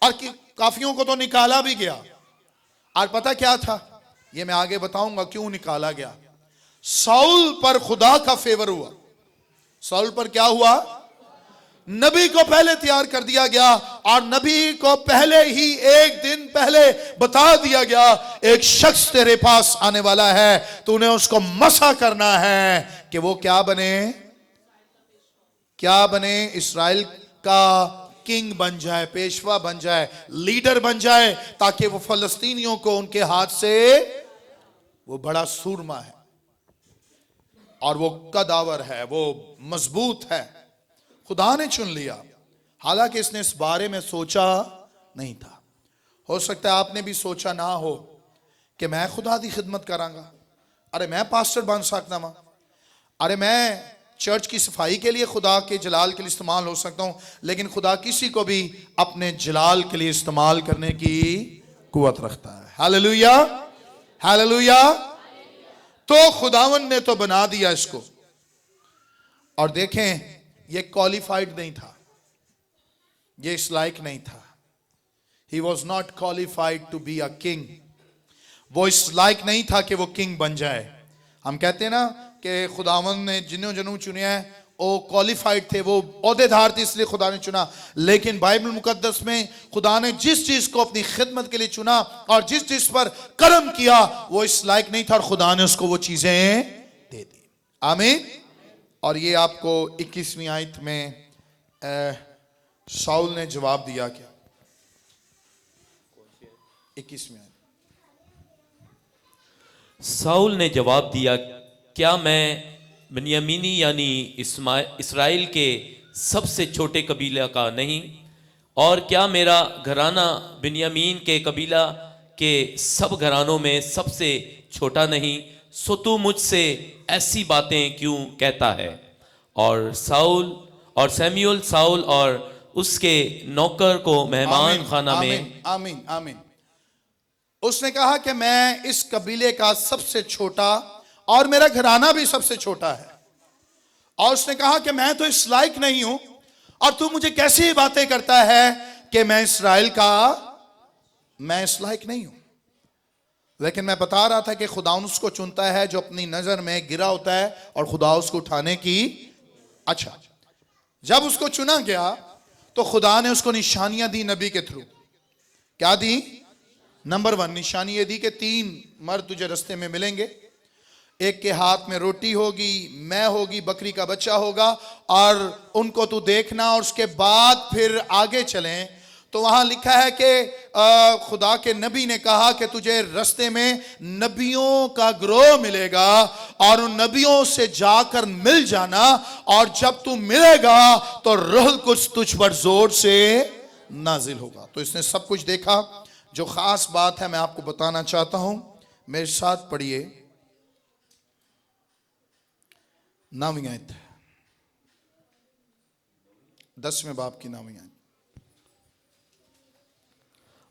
और काफियों को तो निकाला भी गया। और पता क्या था, ये मैं आगे बताऊंगा क्यों निकाला गया। साउल पर खुदा का फेवर हुआ। साउल पर क्या हुआ? नबी को पहले तैयार कर दिया गया और नबी को पहले ही एक दिन पहले बता दिया गया एक शख्स तेरे पास आने वाला है, तूने उसको मसा करना है कि वो क्या बने, क्या बने, इस्राएल का किंग बन जाए, पेशवा बन जाए, लीडर बन जाए, ताकि वो फलस्तीनियों को उनके हाथ से, वो बड़ा सूरमा है और वो कदावर है, वो मजबूत है, खुदा ने चुन लिया। हालांकि इसने इस बारे में सोचा नहीं था। हो सकता है आपने भी सोचा ना हो कि मैं खुदा की खिदमत करांगा, अरे मैं पास्टर बन सकता हूं, अरे मैं चर्च की सफाई के लिए खुदा के जलाल के लिए इस्तेमाल हो सकता हूं। लेकिन खुदा किसी को भी अपने जलाल के लिए इस्तेमाल करने की कुव्वत रखता है। Hallelujah, hallelujah. तो खुदावन ने तो बना दिया इसको, और देखें ये क्वालिफाइड नहीं था, ये इस लायक नहीं था। He was not qualified to be a king. वो इस लायक नहीं था कि वो किंग बन जाए। हम कहते हैं ना कि खुदावन ने जिन्हों जिन्हों चुने हैं वो क्वालिफाइड थे, वो ओहदेदार थे, इसलिए खुदा ने चुना। लेकिन बाइबल मुकद्दस में खुदा ने जिस चीज को अपनी खिदमत के लिए चुना और जिस चीज पर कर्म किया वो इस लायक नहीं था, और खुदा ने उसको वो चीजें दे दी। आमीन। और ये आपको 21वीं आयत में शाऊल ने जवाब दिया। क्या 21वीं आयत? शाऊल ने जवाब दिया, क्या मैं बिन्यामीनी यानी इस्राएल के सबसे छोटे कबीला का नहीं, और क्या मेरा घराना बिन्यामीन के कबीला के सब घरानों में सबसे छोटा नहीं? सो तू मुझसे ऐसी बातें क्यों कहता है? और सैमुएल साउल और उसके नौकर को मेहमान खाना में, आमीन आमीन, उसने कहा कि मैं इस कबीले का सबसे छोटा और मेरा घराना भी सबसे छोटा है, और उसने कहा कि मैं तो इस लायक नहीं हूं, और तू मुझे कैसी बातें करता है कि मैं इस्राएल का, मैं इस लायक नहीं हूं। लेकिन मैं बता रहा था कि खुदा उसको चुनता है जो अपनी नजर में गिरा होता है और खुदा उसको उठाने की। अच्छा, जब उसको चुना गया तो खुदा ने उसको निशानियां दी नबी के थ्रू। क्या दी? नंबर 1 निशानी ये दी कि 3 मर्द तुझे रास्ते में मिलेंगे, एक के हाथ में रोटी होगी, मैं होगी, बकरी का बच्चा होगा, और उनको तू देखना। और उसके बाद फिर आगे चलें तो वहां लिखा है कि खुदा के नबी ने कहा कि तुझे रास्ते में नबियों का ग्रोह मिलेगा और उन नबियों से जाकर मिल जाना, और जब तू मिलेगा तो रूह कुछ तुझ पर जोर से नाजिल होगा। तो इसने सब कुछ देखा। जो खास बात है मैं आपको बताना चाहता हूं, मेरे साथ पढ़िए 9वीं आयत, 10वें बाब की 9वीं आयत।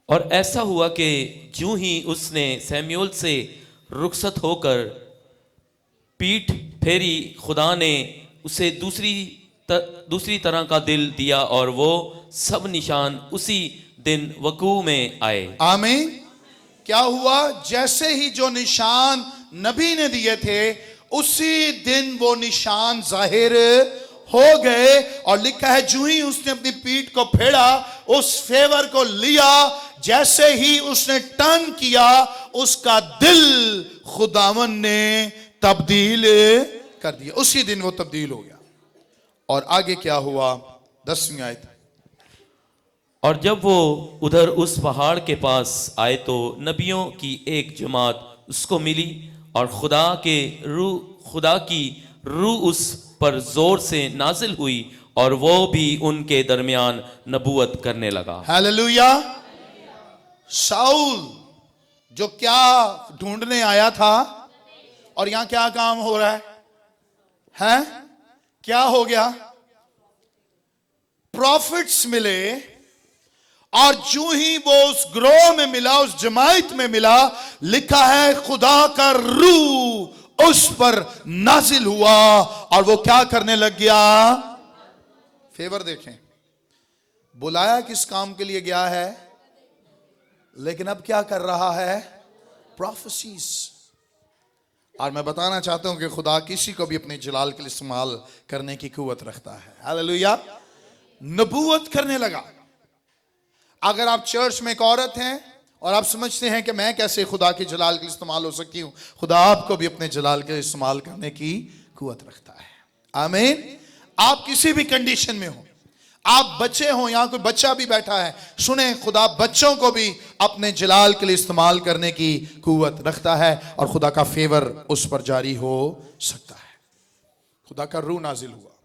और ऐसा हुआ कि ज्यों ही उसने सैमुएल से रुखसत होकर पीठ फेरी, खुदा ने उसे दूसरी तरह का दिल दिया और वो सब निशान उसी दिन वकू में आए। आमीन। क्या हुआ? जैसे ही जो निशान नबी ने दिए थे उसी दिन वो निशान जाहिर हो गए। और लिखा है जो ही उसने अपनी पीठ को फेरा, उस फेवर को लिया, जैसे ही उसने टर्न किया उसका दिल खुदावन ने तब्दील कर दिया, उसी दिन वो तब्दील हो गया। और आगे क्या हुआ? 10वीं आयत। और जब वो उधर उस पहाड़ के पास आए तो नबियों की एक जमात उसको मिली, और खुदा की रूह उस पर जोर से नाजिल हुई, और वो भी उनके दरमियान नबूवत करने लगा। हालेलुया। शाऊल जो क्या ढूंढने आया था, और यहां क्या काम हो रहा है? क्या हो गया? प्रॉफिट्स मिले, और जो ही वो उस ग्रोह में मिला, उस जमात में मिला, लिखा है खुदा का रूह उस पर नाजिल हुआ और वो क्या करने लग गया? फेवर देखें, बुलाया किस काम के लिए गया है, लेकिन अब क्या कर रहा है, प्रोफेसीज। और मैं बताना चाहता हूं कि खुदा किसी को भी अपने जलाल के लिए इस्तेमाल करने की कुव्वत रखता है। हालेलुया। नबूवत करने लगा। अगर आप चर्च में एक औरत हैं और आप समझते हैं कि मैं कैसे खुदा के जलाल के लिए इस्तेमाल हो सकती हूं, खुदा आपको भी अपने जलाल के लिए इस्तेमाल करने की कुव्वत रखता है। आमीन। आप किसी भी कंडीशन में हो, आप बच्चे हो, यहां कोई बच्चा भी बैठा है, सुने, खुदा बच्चों को भी अपने जलाल के लिए इस्तेमाल करने की कुव्वत रखता है और खुदा का फेवर उस पर जारी हो सकता है। खुदा का रूह नाजिल हुआ,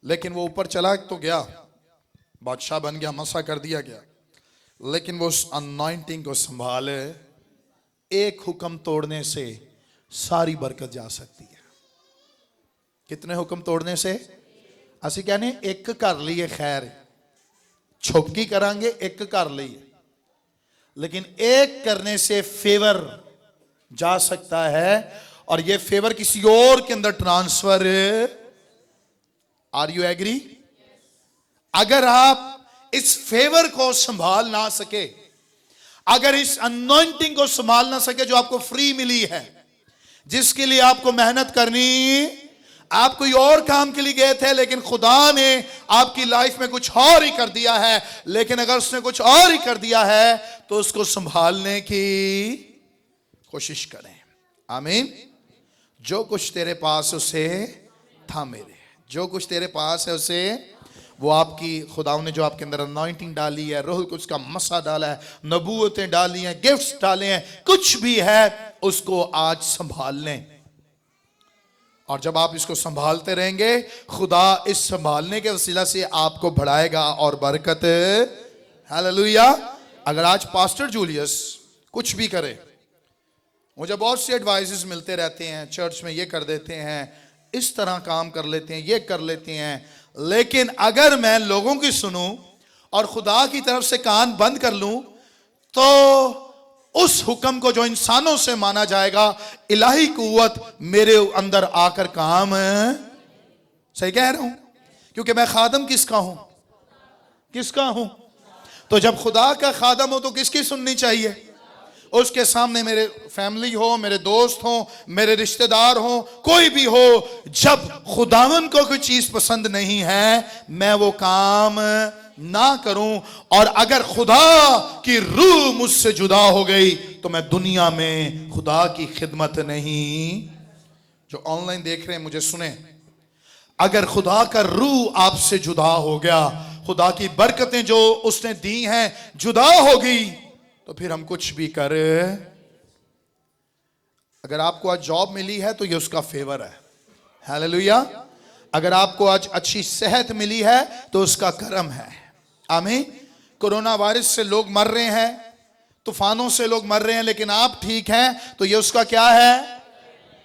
लेकिन वो ऊपर चला तो गया, बादशाह बन गया, मसा कर दिया गया, लेकिन वो उस अनॉइंटिंग को संभाले। एक हुक्म तोड़ने से सारी बरकत जा सकती है। कितने हुक्म तोड़ने से? ਅਸੀਂ कहने एक कर लिए खैर, छुपकी करांगे एक कर लिए, लेकिन एक करने से फेवर जा सकता है और ये फेवर किसी और के अंदर ट्रांसफर। Are you agree? अगर आप इस फेवर को संभाल ना सके, अगर इस अनॉइंटिंग को संभाल ना सके जो आपको फ्री मिली है, जिसके लिए आपको मेहनत करनी, आप कोई और काम के लिए गए थे लेकिन खुदा ने आपकी लाइफ में कुछ और ही कर दिया है, लेकिन अगर उसने कुछ और ही कर दिया है तो उसको संभालने की कोशिश करें। आमीन। जो कुछ तेरे पास उसे थामे रहे, जो कुछ तेरे पास है उसे, वो आपकी खुदा ने जो आपके अंदर अनॉइंटिंग डाली है, रूह को उसका मसा डाला है, नबूवतें डाली हैं, गिफ्ट्स डाले हैं, कुछ भी है उसको आज संभाल लें। और जब आप इसको संभालते रहेंगे, खुदा इस संभालने के वसीला से आपको बढ़ाएगा और बरकत। हालेलुया। अगर आज पास्टर जूलियस कुछ भी करे, मुझे बहुत से एडवाइसेस मिलते रहते हैं, चर्च में ये कर देते हैं, इस तरह काम कर लेते हैं, ये कर लेते हैं, लेकिन अगर मैं लोगों की सुनूं और खुदा की तरफ से कान बंद कर लूं, तो उस हुक्म को जो इंसानों से माना जाएगा, इलाही कुव्वत मेरे अंदर आकर काम। सही कह रहा हूं? क्योंकि मैं खादम किसका हूं? किसका हूं? तो जब खुदा का खादम हो तो किसकी सुननी चाहिए? उसके सामने मेरे फैमिली हो, मेरे दोस्त हो, मेरे रिश्तेदार हो, कोई भी हो, जब खुदावन को कोई चीज पसंद नहीं है, मैं वो काम ना करूं। और अगर खुदा की रूह मुझसे जुदा हो गई तो मैं दुनिया में खुदा की खिदमत नहीं। जो ऑनलाइन देख रहे हैं मुझे सुने, अगर खुदा का रूह आपसे जुदा हो गया, खुदा की बरकतें जो उसने दी हैं जुदा हो गई, तो फिर हम कुछ भी कर। अगर आपको आज जॉब मिली है तो ये उसका फेवर है। हालेलुया। अगर आपको आज अच्छी सेहत मिली है तो उसका करम है। आमीन। कोरोना वायरस से लोग मर रहे हैं, तूफानों से लोग मर रहे हैं, लेकिन आप ठीक हैं तो ये उसका क्या है?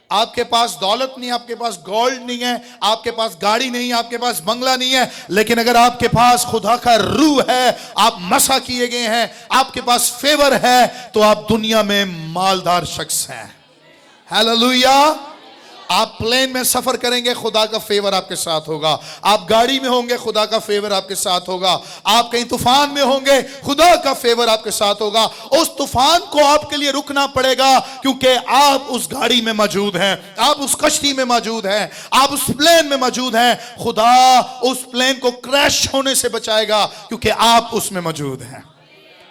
आपके पास दौलत नहीं, आपके पास गोल्ड नहीं है, आपके पास गाड़ी नहीं, आपके पास बंगला नहीं है, लेकिन अगर आपके पास खुदा का रूह है, आप मसा किए गए हैं, आपके पास फेवर है, तो आप दुनिया में मालदार शख्स हैं। हालेलुया। आप प्लेन में सफर करेंगे, खुदा का फेवर आपके साथ होगा। आप गाड़ी में होंगे, खुदा का फेवर आपके साथ होगा। आप कहीं तूफान में होंगे, खुदा का फेवर आपके साथ होगा। उस तूफान को आपके लिए रुकना पड़ेगा क्योंकि आप उस गाड़ी में मौजूद हैं, आप उस कश्ती में मौजूद हैं, आप उस प्लेन में मौजूद हैं। खुदा उस प्लेन को क्रैश होने से बचाएगा क्योंकि आप उसमें मौजूद हैं।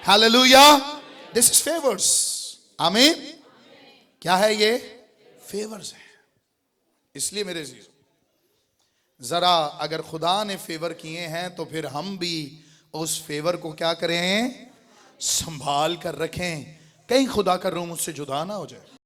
हालेलुया। This is favours. आमीन। क्या है ये? फेवर्स है। इसलिए मेरे अजीजों, जरा अगर खुदा ने फेवर किए हैं तो फिर हम भी उस फेवर को क्या करें? संभाल कर रखें, कहीं खुदा का रूह मुझसे जुदा ना हो जाए।